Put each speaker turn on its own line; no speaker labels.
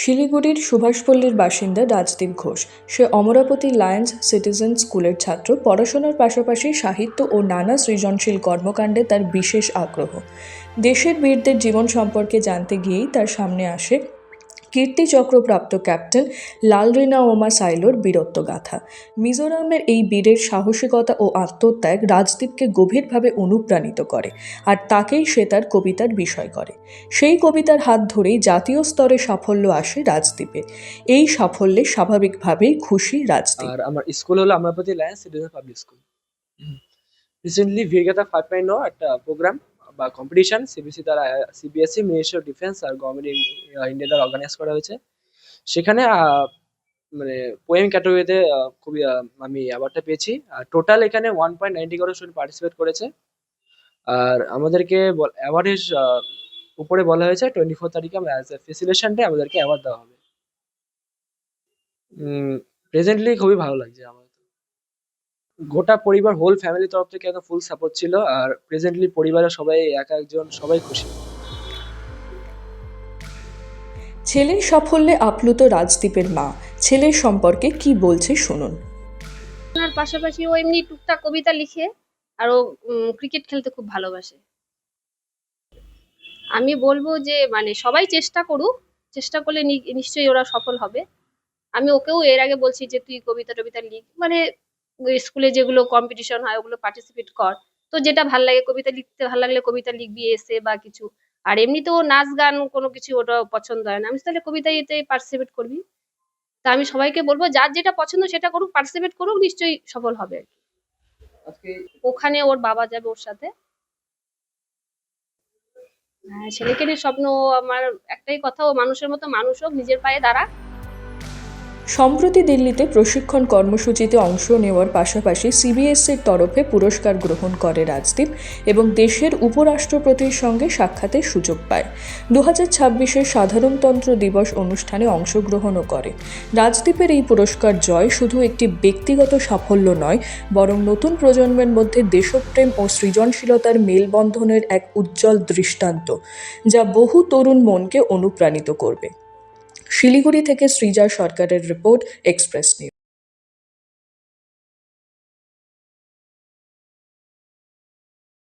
শিলিগুড়ির সুভাষপল্লির বাসিন্দা রাজদীপ ঘোষ। সে Amaravati Lions citizen স্কুলের ছাত্র। পড়াশোনার পাশাপাশি সাহিত্য ও নানা সৃজনশীল কর্মকাণ্ডে তার বিশেষ আগ্রহ। দেশের বীরদের জীবন সম্পর্কে জানতে গিয়েই তার সামনে আসে কীর্তিচক্রপ্রাপ্ত ক্যাপ্টেন লালরিনাওমা সাইলোর বীরত্বগাথা। মিজোরামের এই বীরের সাহসিকতা ও আত্মত্যাগ রাজদীপকে গভীরভাবে অনুপ্রাণিত করে, আর তাকেই সে তার কবিতার বিষয় করে। সেই কবিতার হাত ধরেই জাতীয় স্তরে সাফল্য আসে রাজদীপের। এই সাফল্যে স্বাভাবিকভাবেই খুশি রাজদীপ।
আর আমার স্কুল হলো আমরাপতি lions citizen public school. Recently Veergatha 5.0 একটা প্রোগ্রাম বা competition CBSE ministry of defence আর গভর্নমেন্ট ইন্ডিয়া দ্বারা অর্গানাইজ করা হয়েছে। সেখানে মানে পোয়েম ক্যাটাগরিতে খুবই আমি অ্যাওয়ার্ডটা পেয়েছি। আর টোটাল এখানে 1.90 করোড় স্টুডেন্ট পার্টিসিপেট করেছে। আর আমাদেরকে অ্যাওয়ার্ডের উপরে বলা হয়েছে 24 তারিখে আমরা অ্যাজ এ ফেসিলিটেশন ডে আমাদেরকে অ্যাওয়ার্ড দেওয়া হবে। প্রেজেন্টলি খুবই ভালো লাগছে আমার। গোটা পরিবার হোল ফ্যামিলির তরফ থেকে একদম ফুল সাপোর্ট ছিল। আর প্রেজেন্টলি পরিবারের সবাই একজন সবাই খুশি।
ছেলের সাফল্যে আপ্লুত রাজদীপের মা ছেলের সম্পর্কে কি বলছে শুনুন।
পড়াশোনার পাশাপাশি ও এমনি টুকটাক কবিতা লিখে, আর ও ক্রিকেট খেলতে খুব ভালোবাসে। আমি বলবো যে মানে সবাই চেষ্টা করুক, চেষ্টা করলে নিশ্চয়ই ওরা সফল হবে। আমি ওকেও এর আগে বলছি যে তুই কবিতা টবিতা লিখ, মানে স্কুলে যেগুলো কম্পিটিশন হয় ওগুলো পার্টিসিপেট কর। তো যেটা ভাল লাগে, কবিতা লিখতে ভাল লাগলে কবিতা লিখবি এসে বা কিছু। আর এমনিতেও নাচ গান কোনো কিছু ওটা পছন্দ হয় না, আমি তাহলে কবিতা এতে পার্টিসিপেট করবি। তা আমি সবাইকে বলবো যার যেটা পছন্দ সেটা করুক, পার্টিসিপেট করুক, নিশ্চয়ই সফল হবে আর কি।
আজকে
ওখানে ওর বাবা যাবে ওর সাথে। হ্যাঁ, ছেলেকে নিয়ে স্বপ্ন। আমার একটাই কথা, ও মানুষের মতো মানুষ হোক, নিজের পায়ে দাঁড়াক।
সম্প্রতি দিল্লিতে প্রশিক্ষণ কর্মসূচিতে অংশ নেওয়ার পাশাপাশি সিবিএসইর তরফে পুরস্কার গ্রহণ করে রাজদীপ এবং দেশের উপরাষ্ট্রপতির সঙ্গে সাক্ষাতের সুযোগ পায়। 2026-এর সাধারণতন্ত্র দিবস অনুষ্ঠানে অংশগ্রহণও করে। রাজদীপের এই পুরস্কার জয় শুধু একটি ব্যক্তিগত সাফল্য নয়, বরং নতুন প্রজন্মের মধ্যে দেশপ্রেম ও সৃজনশীলতার মেলবন্ধনের এক উজ্জ্বল দৃষ্টান্ত, যা বহু তরুণ মনকে অনুপ্রাণিত করবে। শিলিগুড়ি থেকে সৃজা সরকারের রিপোর্ট, এক্সপ্রেস নিউজ।